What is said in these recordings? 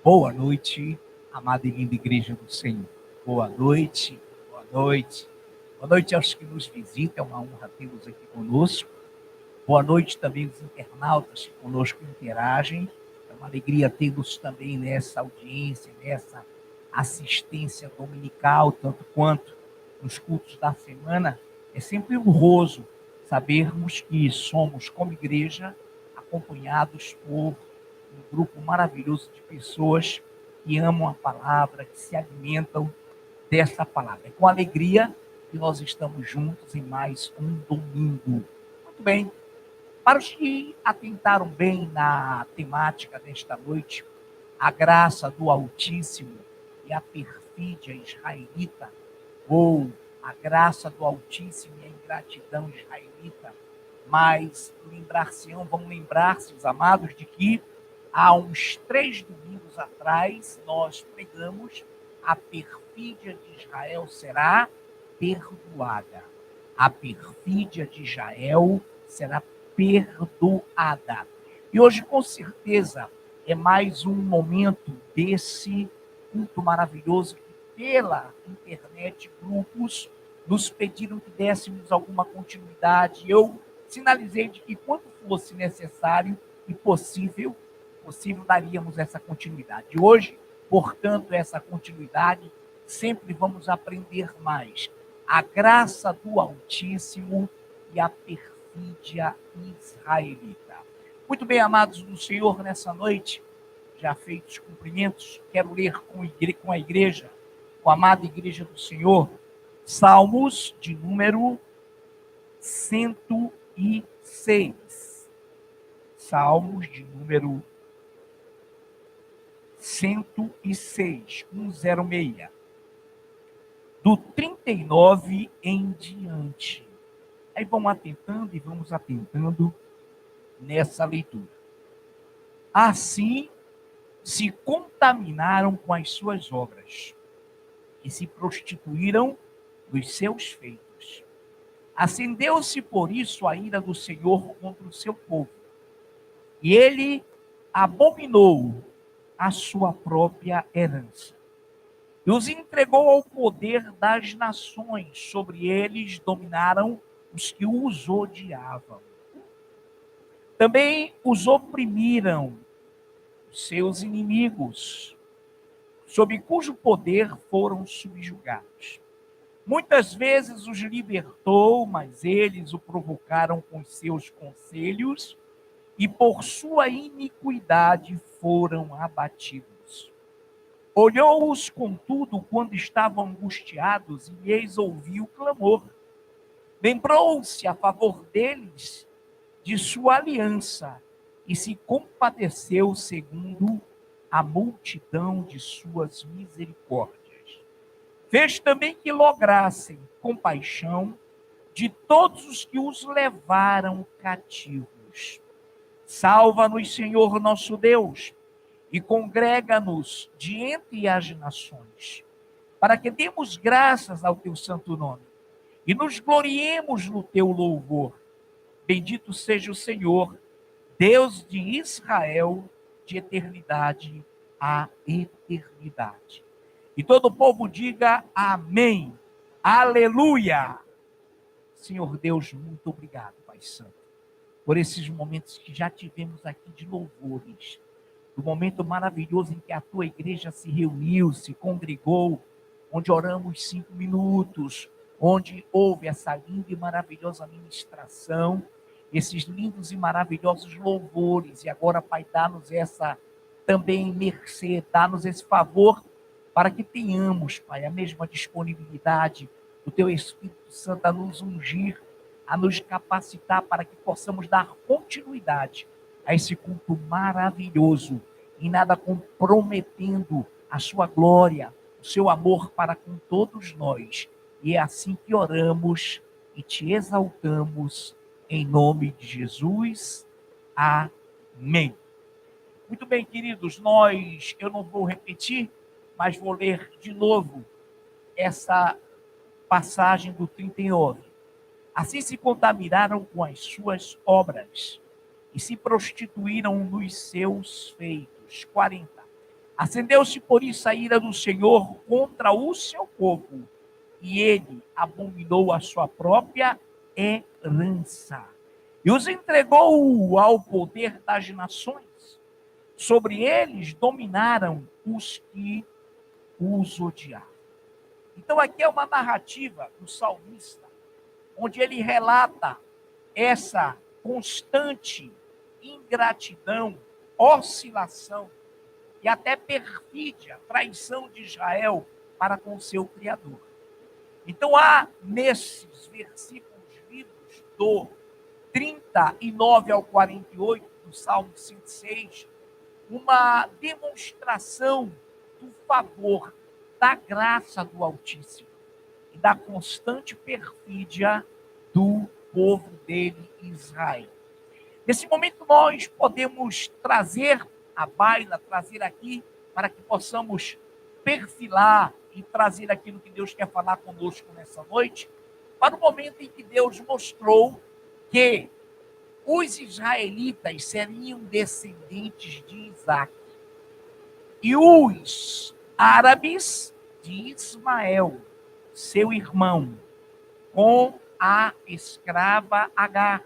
Boa noite, amada e linda Igreja do Senhor. Boa noite, boa noite. Boa noite aos que nos visitam, é uma honra tê-los aqui conosco. Boa noite também aos internautas que conosco interagem. É uma alegria tê-los também nessa audiência, nessa assistência dominical, tanto quanto nos cultos da semana. É sempre honroso sabermos que somos, como igreja, acompanhados por um grupo maravilhoso de pessoas que amam a palavra, que se alimentam dessa palavra. É com alegria que nós estamos juntos em mais um domingo. Muito bem. Para os que atentaram bem na temática desta noite, a graça do Altíssimo e a perfídia israelita, ou a graça do Altíssimo e a ingratidão israelita, mas vão lembrar-se, os amados, de que há uns 3 domingos atrás nós pregamos: a perfídia de Israel será perdoada. A perfídia de Israel será perdoada. E hoje, com certeza, é mais um momento desse culto maravilhoso que, pela internet, grupos nos pediram que dessemos alguma continuidade. Eu sinalizei de que, quando fosse necessário e possível, daríamos essa continuidade. Hoje, portanto, essa continuidade, sempre vamos aprender mais. A graça do Altíssimo e a perfídia israelita. Muito bem, amados do Senhor, nessa noite, já feitos os cumprimentos, quero ler com a igreja, com a amada igreja do Senhor, Salmos de número 106. Salmos de número 106, 106. Do 39 em diante. Aí vamos atentando nessa leitura. Assim se contaminaram com as suas obras e se prostituíram dos seus feitos. Acendeu-se por isso a ira do Senhor contra o seu povo, e ele abominou a sua própria herança e os entregou ao poder das nações. Sobre eles dominaram os que os odiavam. Também os oprimiram os seus inimigos, sob cujo poder foram subjugados. Muitas vezes os libertou, mas eles o provocaram com seus conselhos, e por sua iniquidade foram abatidos. Olhou-os, contudo, quando estavam angustiados, e lhes ouviu o clamor. Lembrou-se a favor deles de sua aliança, e se compadeceu segundo a multidão de suas misericórdias. Fez também que lograssem compaixão de todos os que os levaram cativos. Salva-nos, Senhor nosso Deus, e congrega-nos de entre as nações, para que demos graças ao teu santo nome e nos gloriemos no teu louvor. Bendito seja o Senhor, Deus de Israel, de eternidade a eternidade. E todo o povo diga amém. Aleluia. Senhor Deus, muito obrigado, Pai Santo, por esses momentos que já tivemos aqui de louvores, do momento maravilhoso em que a tua igreja se reuniu, se congregou, onde oramos 5 minutos, onde houve essa linda e maravilhosa ministração, esses lindos e maravilhosos louvores. E agora, Pai, dá-nos essa também mercê, dá-nos esse favor, para que tenhamos, Pai, a mesma disponibilidade do teu Espírito Santo a nos ungir, a nos capacitar para que possamos dar continuidade a esse culto maravilhoso, e nada comprometendo a sua glória, o seu amor para com todos nós. E é assim que oramos e te exaltamos, em nome de Jesus. Amém. Muito bem, queridos, eu não vou repetir, mas vou ler de novo essa passagem do 39. Assim se contaminaram com as suas obras e se prostituíram nos seus feitos. 40. Acendeu-se por isso a ira do Senhor contra o seu povo, e ele abominou a sua própria herança. E os entregou ao poder das nações. Sobre eles dominaram os que os odiavam. Então aqui é uma narrativa do salmista, onde ele relata essa constante ingratidão, oscilação e até perfídia, traição de Israel para com seu Criador. Então há nesses versículos lidos do 39 ao 48 do Salmo 106, uma demonstração do favor, da graça do Altíssimo e da constante perfídia do povo dele, Israel. Nesse momento nós podemos trazer à baila, trazer aqui, para que possamos perfilar e trazer aquilo que Deus quer falar conosco nessa noite, para o momento em que Deus mostrou que os israelitas seriam descendentes de Isaac e os árabes de Ismael, seu irmão, com a escrava Agar.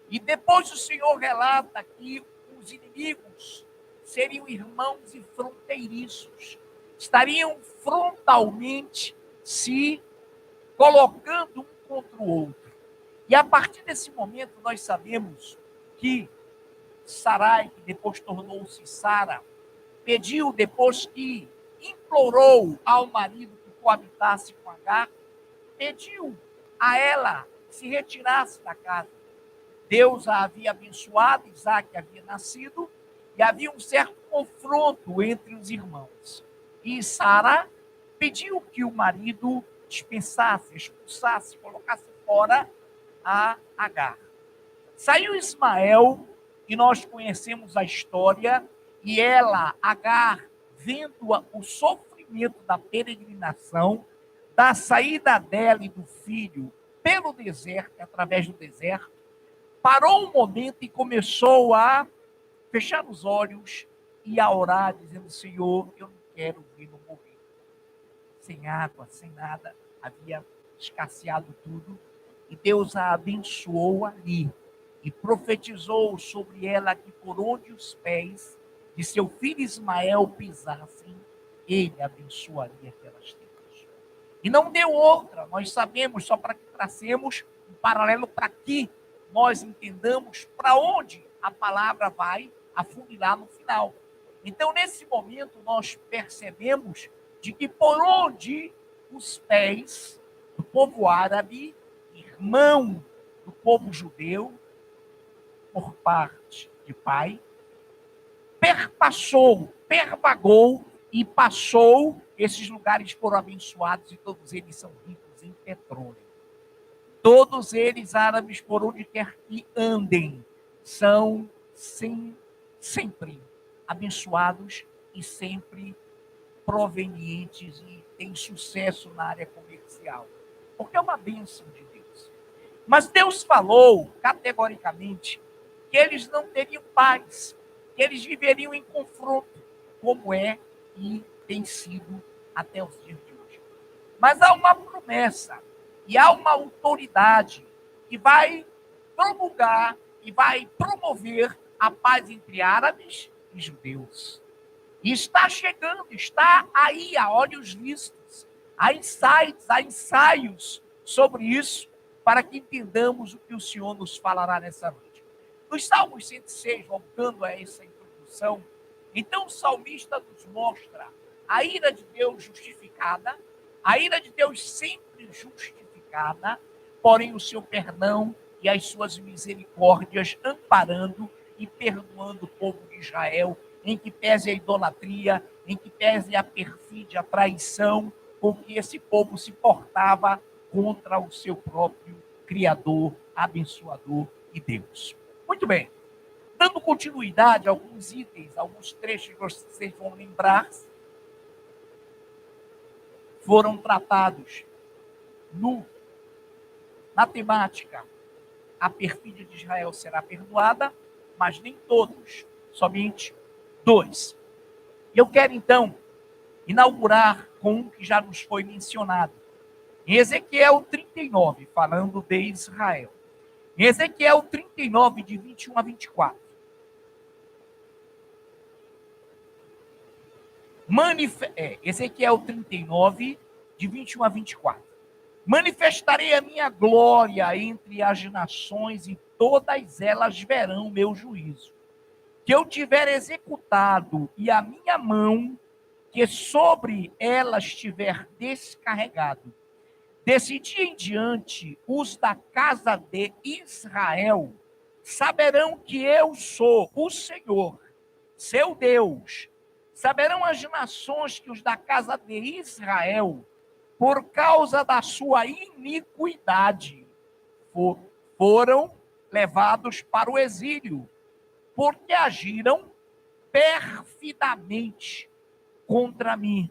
E depois o Senhor relata que os inimigos seriam irmãos e fronteiriços, estariam frontalmente se colocando um contra o outro. E a partir desse momento nós sabemos que Sarai, que depois tornou-se Sara, pediu, depois que implorou ao marido que coabitasse com Agar, pediu a ela que se retirasse da casa. Deus a havia abençoado, Isaac havia nascido, e havia um certo confronto entre os irmãos. E Sara pediu que o marido dispensasse, expulsasse, colocasse fora a Agar. Saiu Ismael, e nós conhecemos a história, e ela, Agar, vendo o sofrimento da peregrinação, da saída dela e do filho pelo deserto, através do deserto, parou um momento e começou a fechar os olhos e a orar, dizendo: Senhor, eu não quero vê-lo morrer. Sem água, sem nada, havia escasseado tudo, e Deus a abençoou ali, e profetizou sobre ela que por onde os pés de seu filho Ismael pisassem, ele abençoaria aquelas terras. E não deu outra, nós sabemos, só para que tracemos um paralelo para que nós entendamos para onde a palavra vai afunilar no final. Então, nesse momento, nós percebemos de que por onde os pés do povo árabe, irmão do povo judeu, por parte de pai, pervagou e passou, esses lugares foram abençoados e todos eles são ricos em petróleo. Todos eles, árabes, por onde quer que andem, são sempre abençoados e sempre provenientes e têm sucesso na área comercial. Porque é uma bênção de Deus. Mas Deus falou categoricamente que eles não teriam paz, que eles viveriam em confronto, como é e tem sido até os dias de hoje. Mas há uma promessa e há uma autoridade que vai promulgar e vai promover a paz entre árabes e judeus. E está chegando, está aí a olhos vistos. Há insights, há ensaios sobre isso, para que entendamos o que o Senhor nos falará nessa noite. Nos Salmos 106, voltando a essa introdução, então o salmista nos mostra a ira de Deus justificada, a ira de Deus sempre justificada, porém o seu perdão e as suas misericórdias amparando e perdoando o povo de Israel, em que pese a idolatria, em que pese a perfídia, a traição, com que esse povo se portava contra o seu próprio Criador, abençoador e Deus. Muito bem. Dando continuidade a alguns itens, alguns trechos que vocês vão lembrar, foram tratados na temática: a perfídia de Israel será perdoada, mas nem todos, somente 2. Eu quero, então, inaugurar com um que já nos foi mencionado. Em Ezequiel 39, falando de Israel. Em Ezequiel 39, de 21 a 24. Ezequiel 39, de 21 a 24. Manifestarei a minha glória entre as nações e todas elas verão meu juízo. Que eu tiver executado e a minha mão que sobre elas tiver descarregado. Desse dia em diante, os da casa de Israel saberão que eu sou o Senhor, seu Deus. Saberão as nações que os da casa de Israel, por causa da sua iniquidade, foram levados para o exílio, porque agiram perfidamente contra mim.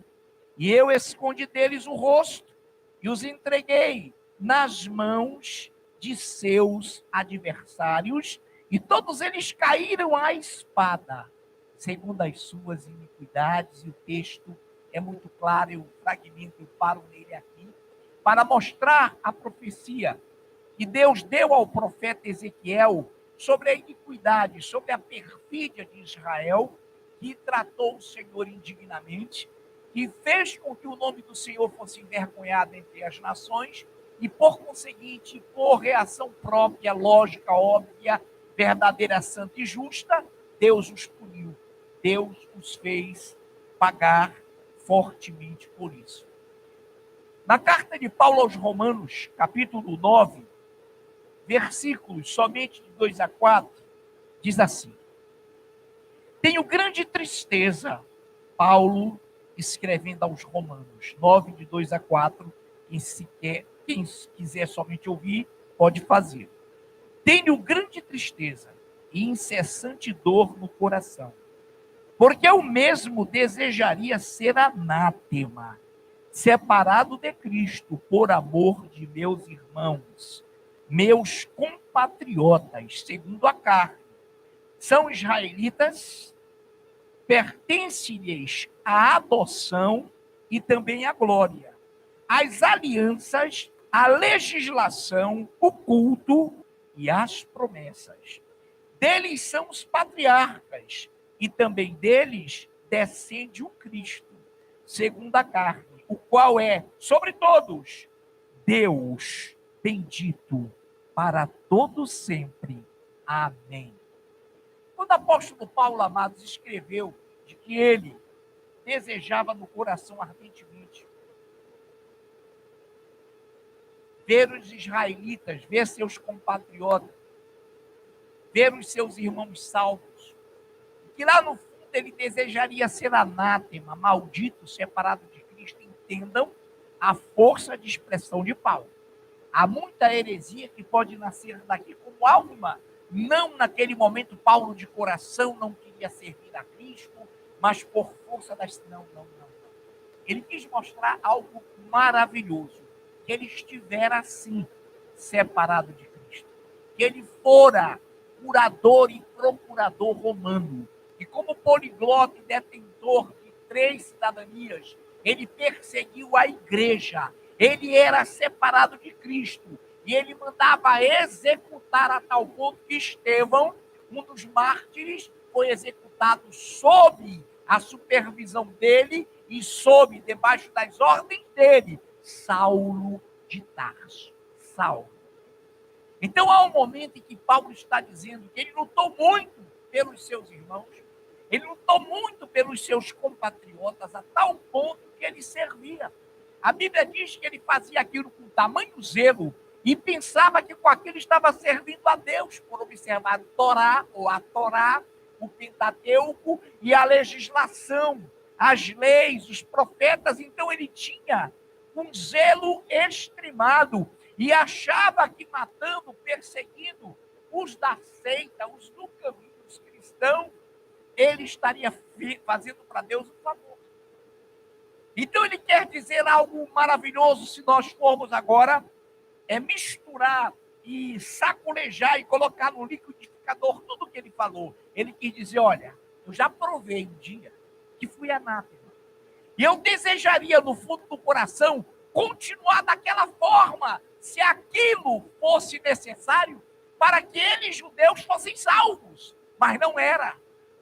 E eu escondi deles o rosto e os entreguei nas mãos de seus adversários, e todos eles caíram à espada, segundo as suas iniquidades. E o texto é muito claro, eu fragmento, eu paro nele aqui, para mostrar a profecia que Deus deu ao profeta Ezequiel sobre a iniquidade, sobre a perfídia de Israel, que tratou o Senhor indignamente, que fez com que o nome do Senhor fosse envergonhado entre as nações, e, por conseguinte, por reação própria, lógica, óbvia, verdadeira, santa e justa, Deus os puniu. Deus os fez pagar fortemente por isso. Na carta de Paulo aos Romanos, capítulo 9, versículos somente de 2 a 4, diz assim: tenho grande tristeza, Paulo escrevendo aos Romanos, 9, de 2 a 4, quem quiser somente ouvir, pode fazer. Tenho grande tristeza e incessante dor no coração, porque eu mesmo desejaria ser anátema, separado de Cristo, por amor de meus irmãos, meus compatriotas, segundo a carne. São israelitas, pertence-lhes a adoção e também a glória, as alianças, a legislação, o culto e as promessas. Deles são os patriarcas, e também deles descende o Cristo, segundo a carne, o qual é, sobre todos, Deus bendito para todo sempre. Amém. Quando o apóstolo Paulo, amados, escreveu de que ele desejava no coração ardentemente ver os israelitas, ver seus compatriotas, ver os seus irmãos salvos, que lá no fundo ele desejaria ser anátema, maldito, separado de Cristo. Entendam a força de expressão de Paulo. Há muita heresia que pode nascer daqui como alma. Não naquele momento Paulo de coração não queria servir a Cristo, mas por força das... Não. Ele quis mostrar algo maravilhoso, que ele estivera assim, separado de Cristo. Que ele fora curador e procurador romano. E como poliglota e detentor de 3 cidadanias, ele perseguiu a igreja. Ele era separado de Cristo. E ele mandava executar a tal ponto que Estevão, um dos mártires, foi executado sob a supervisão dele e sob, debaixo das ordens dele, Saulo de Tarso. Saulo. Então há um momento em que Paulo está dizendo que ele lutou muito pelos seus irmãos, ele lutou muito pelos seus compatriotas, a tal ponto que ele servia. A Bíblia diz que ele fazia aquilo com tamanho zelo e pensava que com aquilo estava servindo a Deus, por observar o Torá, ou a Torá, o Pentateuco e a legislação, as leis, os profetas. Então ele tinha um zelo extremado e achava que matando, perseguindo os da seita, os do caminho, os cristãos, ele estaria fazendo para Deus um favor. Então ele quer dizer algo maravilhoso, se nós formos agora misturar e sacolejar e colocar no liquidificador tudo o que ele falou. Ele quis dizer, olha, eu já provei um dia que fui anátema. E eu desejaria, no fundo do coração, continuar daquela forma, se aquilo fosse necessário, para que eles, judeus, fossem salvos. Mas não era.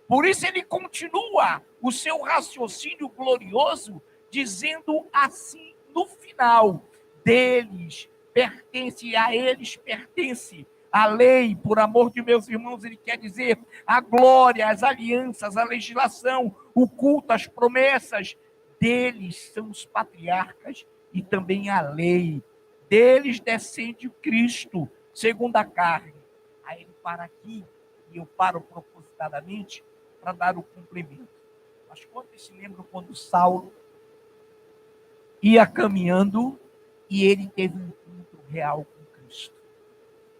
Por isso ele continua o seu raciocínio glorioso, dizendo assim no final: deles pertence, a eles pertence a lei, por amor de meus irmãos, ele quer dizer a glória, as alianças, a legislação, o culto, as promessas. Deles são os patriarcas e também a lei. Deles descende o Cristo, segundo a carne. Aí ele para aqui, e eu paro propositadamente para dar o cumprimento. Mas quantos se lembram quando Saulo ia caminhando e ele teve um encontro real com Cristo?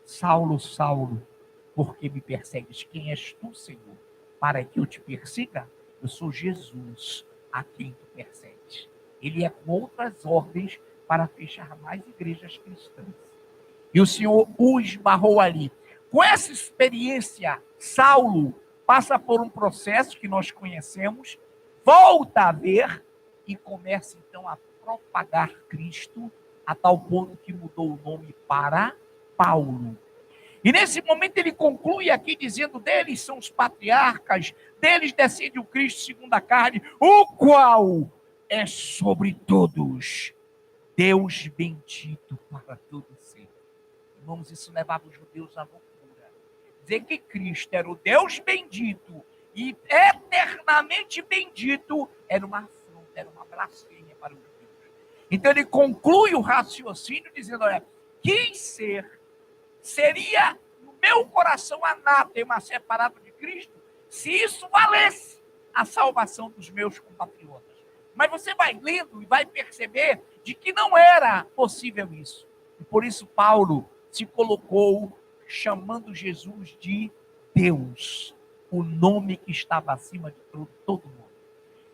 Saulo, Saulo, por que me persegues? Quem és tu, Senhor, para que eu te persiga? Eu sou Jesus, a quem tu persegues. Ele é com outras ordens para fechar mais igrejas cristãs. E o Senhor o esbarrou ali. Com essa experiência, Saulo passa por um processo que nós conhecemos, volta a ver e começa então a propagar Cristo, a tal ponto que mudou o nome para Paulo. E nesse momento ele conclui aqui dizendo: deles são os patriarcas, deles descende o Cristo segundo a carne, o qual é sobre todos, Deus bendito para todo sempre. Irmãos, isso levava os judeus à loucura. Dizer que Cristo era o Deus bendito e eternamente bendito era uma afronta, era uma blasfêmia para os judeus. Então ele conclui o raciocínio dizendo: olha, quem seria no meu coração anátema separado de Cristo, se isso valesse a salvação dos meus compatriotas. Mas você vai lendo e vai perceber de que não era possível isso. E por isso Paulo se colocou chamando Jesus de Deus, o nome que estava acima de todo mundo.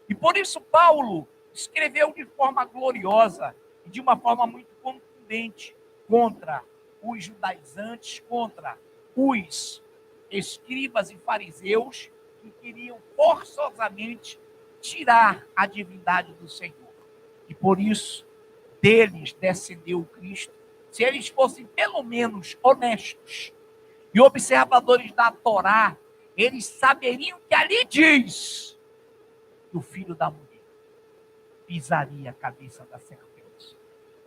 E por isso Paulo escreveu de forma gloriosa e de uma forma muito contundente contra os judaizantes, contra os escribas e fariseus que queriam forçosamente tirar a divindade do Senhor. E por isso, deles descendeu o Cristo. Se eles fossem pelo menos honestos e observadores da Torá, eles saberiam que ali diz que o filho da mulher pisaria a cabeça da serpente.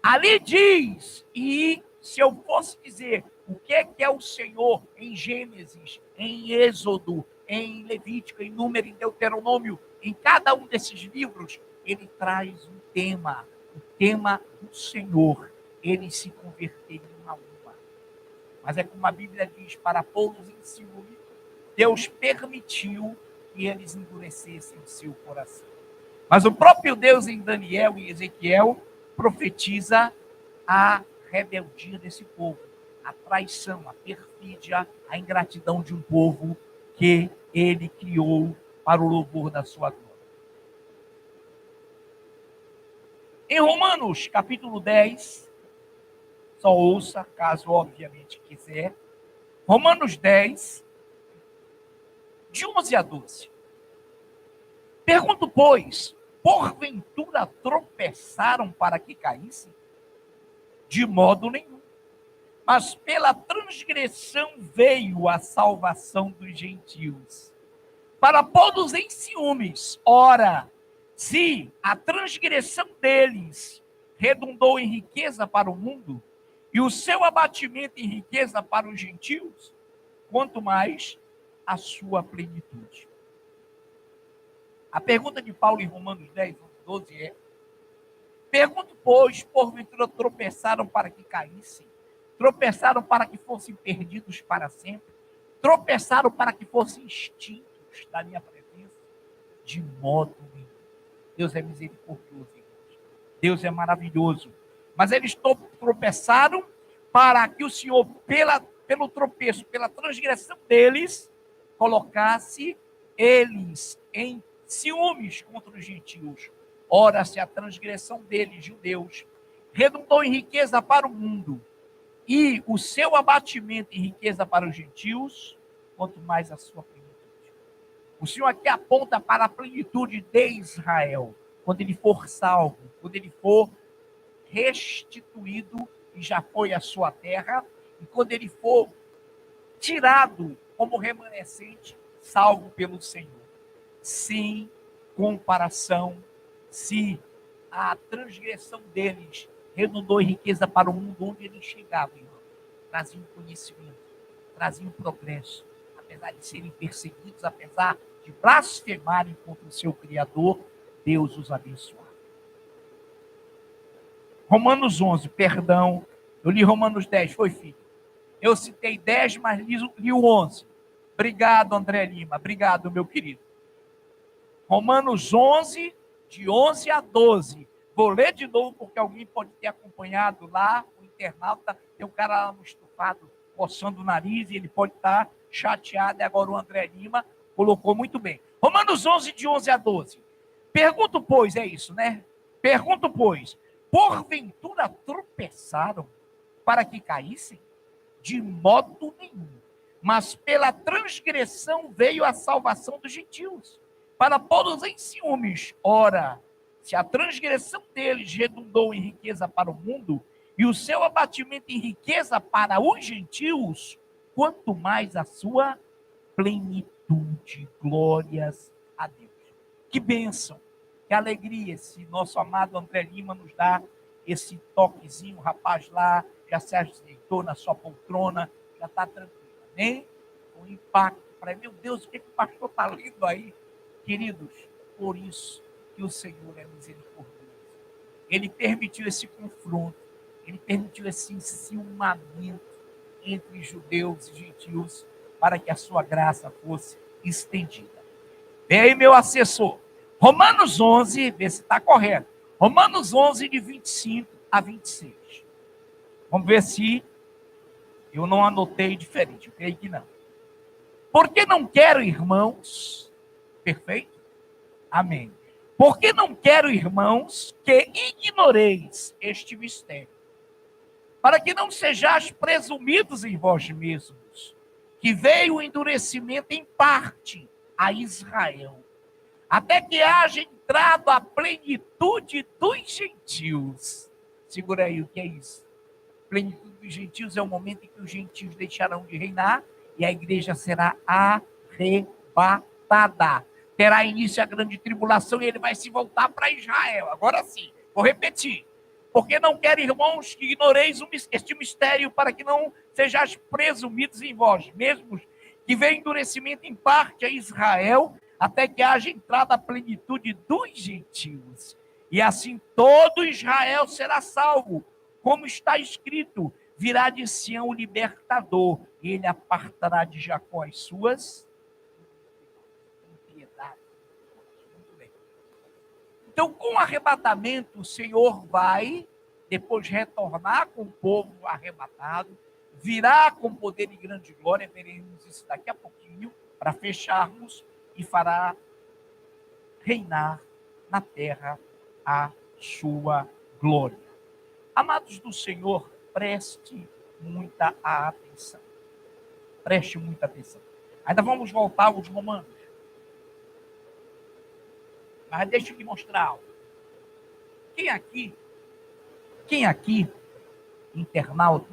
Ali diz, e se eu fosse dizer o que é o Senhor em Gênesis, em Êxodo, em Levítico, em Número, em Deuteronômio, em cada um desses livros, ele traz um tema, o tema do Senhor. Eles se converteriam a uma. Mas é como a Bíblia diz, para pô-los em ciúme, Deus permitiu que eles endurecessem o seu coração. Mas o próprio Deus em Daniel e Ezequiel profetiza a rebeldia desse povo, a traição, a perfídia, a ingratidão de um povo que ele criou para o louvor da sua glória. Em Romanos, capítulo 10, só ouça, caso obviamente quiser, Romanos 10, de 11 a 12. Pergunto, pois, porventura tropeçaram para que caíssem? De modo nenhum. Mas pela transgressão veio a salvação dos gentios, para pô-los em ciúmes. Ora, se a transgressão deles redundou em riqueza para o mundo, e o seu abatimento em riqueza para os gentios, quanto mais a sua plenitude. A pergunta de Paulo em Romanos 10, 12 é: pergunto, pois, porventura tropeçaram para que caíssem? Tropeçaram para que fossem perdidos para sempre? Tropeçaram para que fossem extintos da minha presença? De modo nenhum. Deus é misericordioso, irmãos. Deus é maravilhoso. Mas eles tropeçaram para que o Senhor, pelo tropeço, pela transgressão deles, colocasse eles em ciúmes contra os gentios. Ora, se a transgressão deles, judeus, redundou em riqueza para o mundo, e o seu abatimento em riqueza para os gentios, quanto mais a sua plenitude. O Senhor aqui aponta para a plenitude de Israel, quando ele for salvo, quando ele for restituído, e já foi a sua terra, e quando ele for tirado como remanescente, salvo pelo Senhor. Sem comparação, se a transgressão deles redundou em riqueza para o mundo onde eles chegavam, irmão, traziam conhecimento, traziam progresso, apesar de serem perseguidos, apesar de blasfemarem contra o seu Criador, Deus os abençoava. Romanos 11, perdão, eu li Romanos 10, foi, filho? Eu citei 10, mas li o 11. Obrigado, André Lima, obrigado, meu querido. Romanos 11, de 11 a 12. Vou ler de novo, porque alguém pode ter acompanhado lá, o internauta, tem um cara lá no estufado, coçando o nariz, e ele pode estar chateado, e agora o André Lima colocou muito bem. Romanos 11, de 11 a 12. Pergunto, pois, é isso, né? Pergunto, pois, porventura tropeçaram para que caíssem? De modo nenhum. Mas pela transgressão veio a salvação dos gentios, para pô-los em ciúmes. Ora, se a transgressão deles redundou em riqueza para o mundo, e o seu abatimento em riqueza para os gentios, quanto mais a sua plenitude. Glórias a Deus. Que bênção, que alegria esse nosso amado André Lima nos dá esse toquezinho, o rapaz lá já se ajeitou na sua poltrona, já está tranquilo, amém? Um impacto para meu Deus, o que o pastor está lendo aí? Queridos, por isso que o Senhor é misericordioso. Ele permitiu esse confronto, ele permitiu esse enciumamento entre judeus e gentios, para que a sua graça fosse estendida. Vem aí, meu assessor. Romanos 11, vê se está correto. Romanos 11, de 25 a 26. Vamos ver se eu não anotei diferente. Eu creio que não. Porque não quero, irmãos, perfeito? Amém. Porque não quero, irmãos, que ignoreis este mistério, para que não sejais presumidos em vós mesmos, que veio o endurecimento em parte a Israel, até que haja entrado a plenitude dos gentios. Segura aí, o que é isso? Plenitude dos gentios é o momento em que os gentios deixarão de reinar e a igreja será arrebatada. Terá início a grande tribulação e ele vai se voltar para Israel. Agora sim, vou repetir. Porque não quero, irmãos, que ignoreis este mistério, para que não sejais presumidos em vós mesmos, que vem endurecimento em parte a Israel, até que haja entrada a plenitude dos gentios. E assim todo Israel será salvo, como está escrito: virá de Sião o libertador, e ele apartará de Jacó as suas impiedades. Muito bem. Então, com o arrebatamento, o Senhor vai depois retornar com o povo arrebatado, virá com poder e grande glória, veremos isso daqui a pouquinho, para fecharmos, e fará reinar na terra a sua glória. Amados do Senhor, preste muita atenção. Preste muita atenção. Ainda vamos voltar aos Romanos. Mas deixa eu te mostrar algo. Quem aqui, internauta,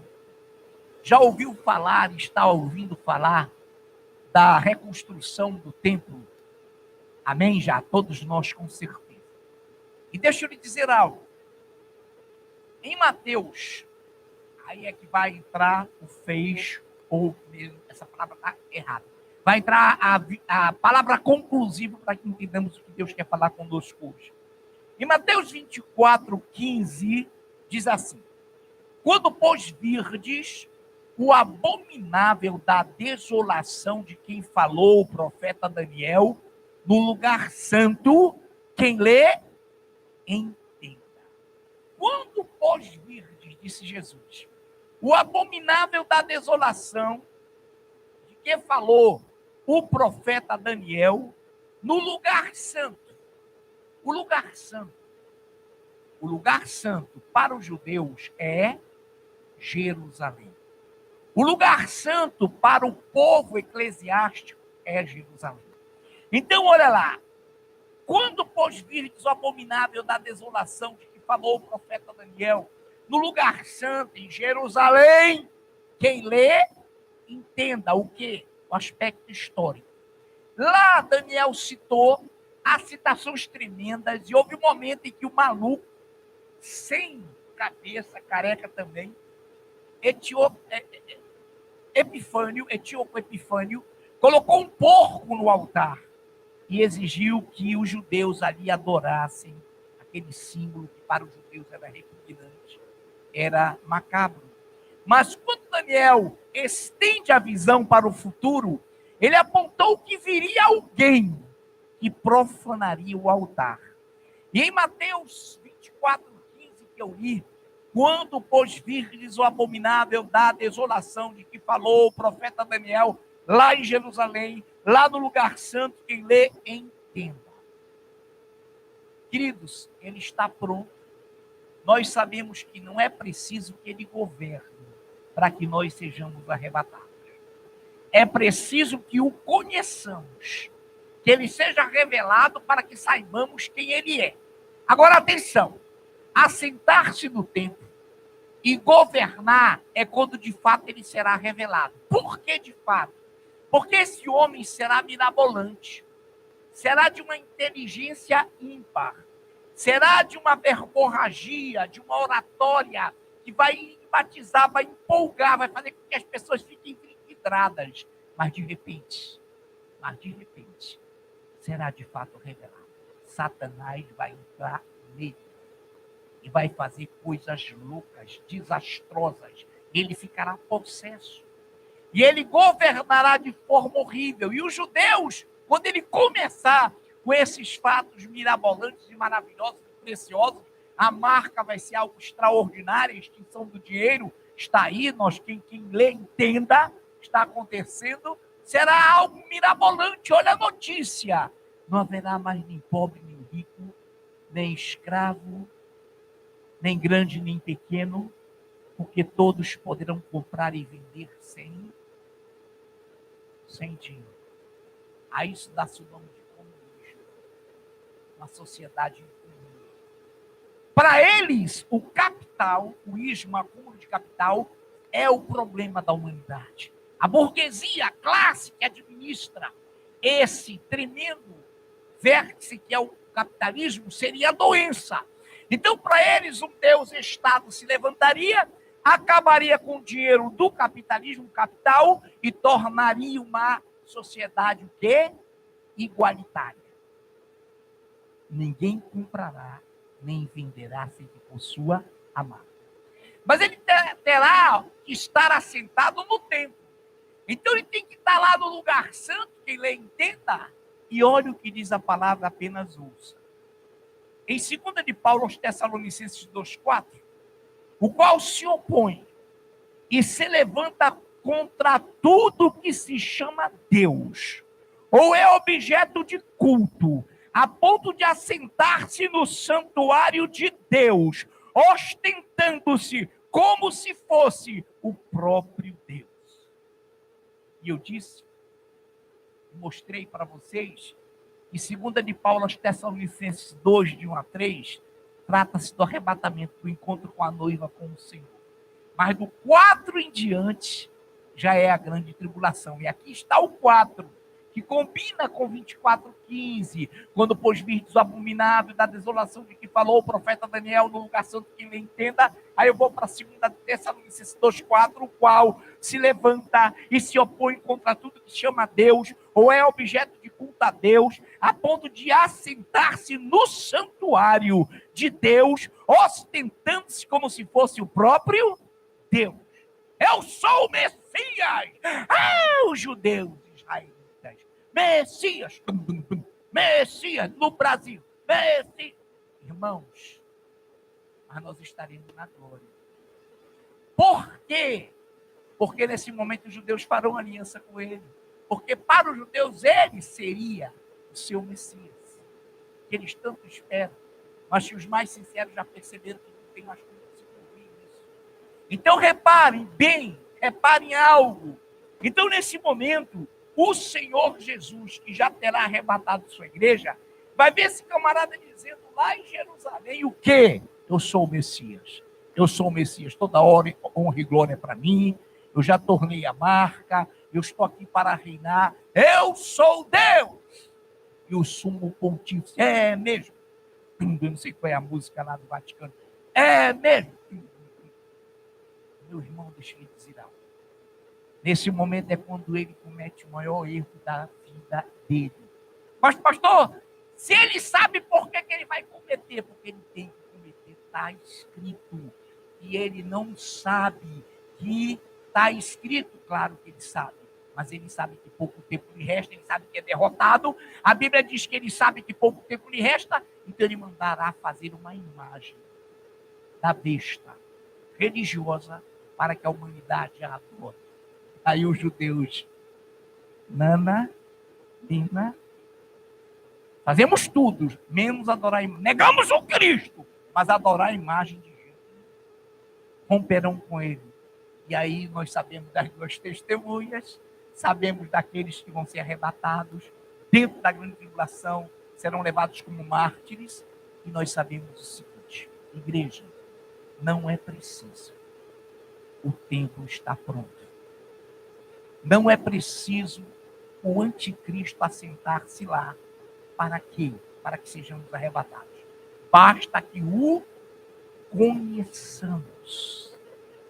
já ouviu falar, está ouvindo falar da reconstrução do templo? Amém? Já, todos nós com certeza. E deixa eu lhe dizer algo. Em Mateus, aí é que vai entrar o fez, ou essa palavra está errada. Vai entrar a palavra conclusiva para que entendamos o que Deus quer falar conosco hoje. Em Mateus 24, 15, diz assim: quando, pois, virdes o abominável da desolação de quem falou o profeta Daniel, no lugar santo, quem lê, entenda. Quando, pois, virdes, disse Jesus, o abominável da desolação de quem falou o profeta Daniel, no lugar santo. O lugar santo. O lugar santo para os judeus é Jerusalém. O lugar santo para o povo eclesiástico é Jerusalém. Então, olha lá. Quando, pois, virdes o abominável da desolação de que falou o profeta Daniel, no lugar santo, em Jerusalém, quem lê, entenda o quê? O aspecto histórico. Lá, Daniel citou as citações tremendas, e houve um momento em que o maluco, sem cabeça, careca também, etíope Epifânio, colocou um porco no altar e exigiu que os judeus ali adorassem aquele símbolo que para os judeus era repugnante, era macabro. Mas quando Daniel estende a visão para o futuro, ele apontou que viria alguém que profanaria o altar. E em Mateus 24:15, que eu li, quando, pois, virdes o abominável da desolação de que falou o profeta Daniel, lá em Jerusalém, lá no lugar santo, quem lê, entenda. Queridos, ele está pronto. Nós sabemos que não é preciso que ele governe para que nós sejamos arrebatados. É preciso que o conheçamos, que ele seja revelado para que saibamos quem ele é. Agora, atenção, assentar-se no templo e governar é quando de fato ele será revelado. Por que de fato? Porque esse homem será mirabolante, será de uma inteligência ímpar, será de uma verborragia, de uma oratória que vai batizar, vai empolgar, vai fazer com que as pessoas fiquem vidradas. Mas de repente, será de fato revelado. Satanás vai entrar nele e vai fazer coisas loucas, desastrosas. Ele ficará possesso. E ele governará de forma horrível. E os judeus, quando ele começar com esses fatos mirabolantes e maravilhosos e preciosos, a marca vai ser algo extraordinário, a extinção do dinheiro está aí, quem lê, entenda, está acontecendo, será algo mirabolante. Olha a notícia. Não haverá mais nem pobre, nem rico, nem escravo, nem grande, nem pequeno, porque todos poderão comprar e vender sem dinheiro. A isso dá-se o nome de comunismo. Uma sociedade comum. Para eles, o capital, o ismo, acúmulo de capital, é o problema da humanidade. A burguesia, a classe que administra esse tremendo vértice que é o capitalismo, seria a doença. Então, para eles, um Deus-Estado se levantaria, acabaria com o dinheiro do capitalismo, capital, e tornaria uma sociedade o quê? Igualitária. Ninguém comprará, nem venderá sem que possua a marca. Mas ele terá que estar assentado no templo. Então ele tem que estar lá no lugar santo, quem lê entenda, e olha o que diz a palavra, apenas ouça. Em 2 de Paulo aos Tessalonicenses 2:4, o qual se opõe e se levanta contra tudo que se chama Deus, ou é objeto de culto, a ponto de assentar-se no santuário de Deus, ostentando-se como se fosse o próprio Deus. E eu mostrei para vocês, que 2 de Paulo aos Tessalonicenses 2, de 1-3, trata-se do arrebatamento, do encontro com a noiva, com o Senhor. Mas do 4 em diante, já é a grande tribulação. E aqui está o 4, que combina com 24:15, quando pois virdes o abominável da desolação de que falou o profeta Daniel no lugar santo, que ele entenda. Aí eu vou para 2 Tessalonicenses 2:4, o qual se levanta e se opõe contra tudo que chama Deus, ou é objeto de culto a Deus, a ponto de assentar-se no santuário de Deus, ostentando-se como se fosse o próprio Deus. Eu sou o Messias! Os judeus, israelitas. Messias! Messias no Brasil! Messias! Irmãos, mas nós estaremos na glória. Por quê? Porque nesse momento os judeus farão aliança com ele. Porque para os judeus ele seria o seu Messias, que eles tanto esperam. Mas que os mais sinceros já perceberam que não tem mais como se cumprir isso. Então reparem bem, reparem algo. Então nesse momento, o Senhor Jesus, que já terá arrebatado sua igreja, vai ver esse camarada dizendo lá em Jerusalém o quê? Eu sou o Messias. Eu sou o Messias. Toda hora honra e glória para mim. Eu já tornei a marca. Eu estou aqui para reinar. Eu sou Deus. E o sumo pontífice. É mesmo. Eu não sei qual é a música lá do Vaticano. É mesmo. Meu irmão, deixa eu lhe dizer algo. Nesse momento é quando ele comete o maior erro da vida dele. Mas, pastor, se ele sabe por que ele vai cometer, porque ele tem que cometer, está escrito. E ele não sabe que está escrito, claro que ele sabe. Mas ele sabe que pouco tempo lhe resta, ele sabe que é derrotado. A Bíblia diz que ele sabe que pouco tempo lhe resta, então ele mandará fazer uma imagem da besta religiosa para que a humanidade a adore. Aí os judeus, Nana, Lina, fazemos tudo, menos adorar a imagem. Negamos o Cristo, mas adorar a imagem de Jesus. Romperão com ele. E aí nós sabemos das duas testemunhas, sabemos daqueles que vão ser arrebatados dentro da grande tribulação, serão levados como mártires, e nós sabemos o seguinte: igreja, não é preciso. O templo está pronto. Não é preciso o anticristo assentar-se lá. Para quê? Para que sejamos arrebatados. Basta que o conheçamos.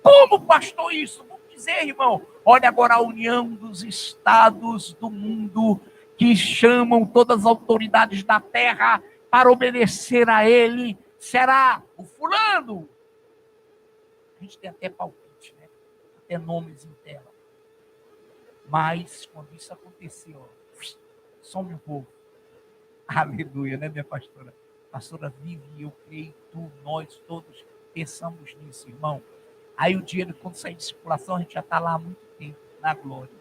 Como, pastor, isso? Vamos dizer, irmão. Olha agora a união dos estados do mundo que chamam todas as autoridades da terra para obedecer a ele. Será o fulano? A gente tem até palpite, né? Até nomes em tela. Mas, quando isso aconteceu, some um pouco. Aleluia, né, minha pastora? A pastora vive e eu creio, nós todos pensamos nisso, irmão. Aí o dinheiro, quando sair de circulação, a gente já está lá há muito tempo, na glória.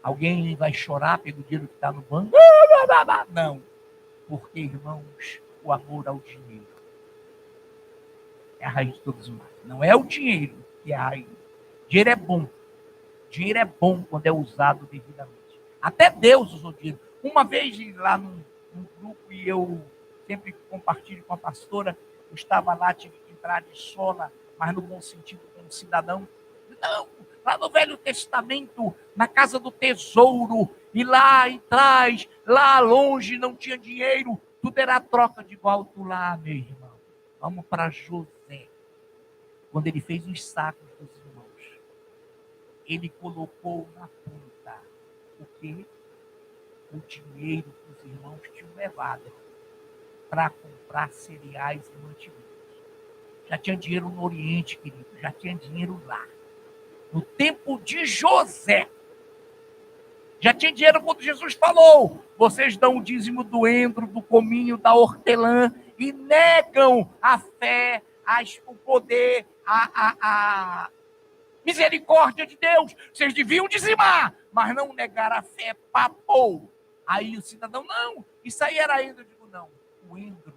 Alguém vai chorar pelo dinheiro que está no banco? Não. Porque, irmãos, o amor ao dinheiro é a raiz de todos os males. Não é o dinheiro que é a raiz. Dinheiro é bom. Dinheiro é bom quando é usado devidamente. Até Deus usou dinheiro. Uma vez lá num grupo, e eu sempre compartilho com a pastora, eu estava lá, tive que entrar de sola, mas no bom sentido, como cidadão. Não, lá no Velho Testamento, na casa do tesouro, e lá atrás, lá longe, não tinha dinheiro, tudo era troca de volta lá, meu irmão. Vamos para José. Quando ele fez os sacos dos irmãos, ele colocou na ponta o quê? O dinheiro que os irmãos tinham levado para comprar cereais e mantimentos. Já tinha dinheiro no Oriente, querido, já tinha dinheiro lá. No tempo de José, já tinha dinheiro quando Jesus falou: vocês dão o dízimo do endro, do cominho, da hortelã, e negam a fé, o poder, a misericórdia de Deus. Vocês deviam dizimar, mas não negar a fé, papou. Aí o cidadão, não, isso aí era endro. Eu digo, não, o endro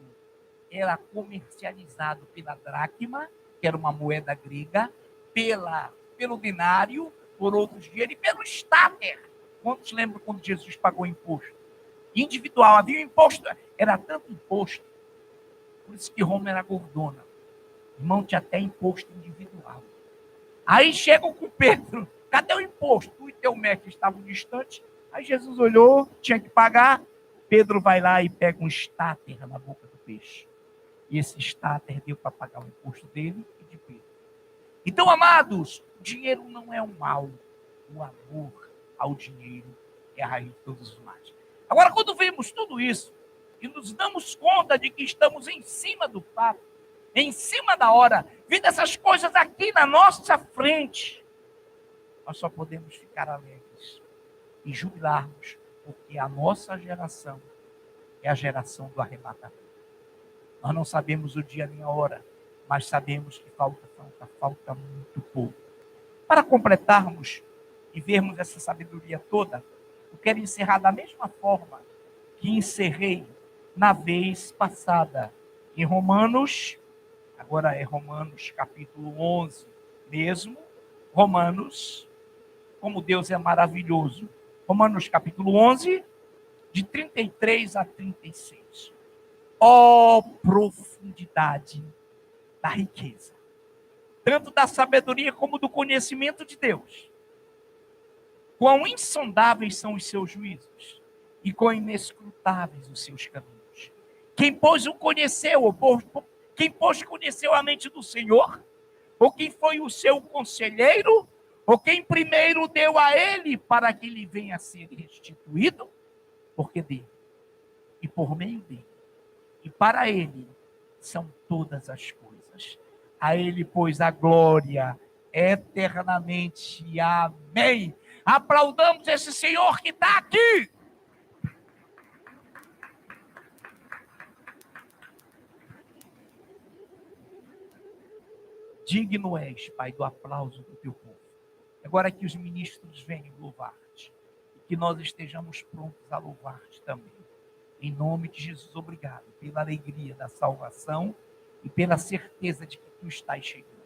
era comercializado pela dracma, que era uma moeda grega, pelo denário, por outros dinheiros, e pelo estáter. Quantos lembram quando Jesus pagou imposto? Individual, havia um imposto, era tanto imposto, por isso que Roma era gordona. Irmão, tinha até imposto individual. Aí chegam com Pedro, cadê o imposto? Tu e teu mestre estavam distantes. Aí Jesus olhou, tinha que pagar. Pedro vai lá e pega um estáter na boca do peixe. E esse estáter deu para pagar o imposto dele e de Pedro. Então, amados, o dinheiro não é um mal. O amor ao dinheiro é a raiz de todos os males. Agora, quando vemos tudo isso e nos damos conta de que estamos em cima do fato, em cima da hora, vendo essas coisas aqui na nossa frente, nós só podemos ficar alegres e jubilarmos, porque a nossa geração é a geração do arrebatamento. Nós não sabemos o dia nem a hora, mas sabemos que falta muito pouco. Para completarmos e vermos essa sabedoria toda, eu quero encerrar da mesma forma que encerrei na vez passada, em Romanos, agora é Romanos capítulo 11 mesmo, Romanos, como Deus é maravilhoso. Romanos capítulo 11, de 33 a 36. Ó profundidade da riqueza, tanto da sabedoria como do conhecimento de Deus. Quão insondáveis são os seus juízos e quão inescrutáveis os seus caminhos. Quem pôs o conheceu, quem pôs conheceu a mente do Senhor? Ou quem foi o seu conselheiro? Ou quem primeiro deu a ele para que lhe venha a ser restituído? Porque dele, e por meio dele, e para ele são todas as coisas. A ele, pois, a glória eternamente. Amém. Aplaudamos esse Senhor que está aqui. Digno és, Pai, do aplauso do teu povo. Agora que os ministros venham louvar-te, e que nós estejamos prontos a louvar-te também. Em nome de Jesus, obrigado pela alegria da salvação e pela certeza de que tu estás chegando.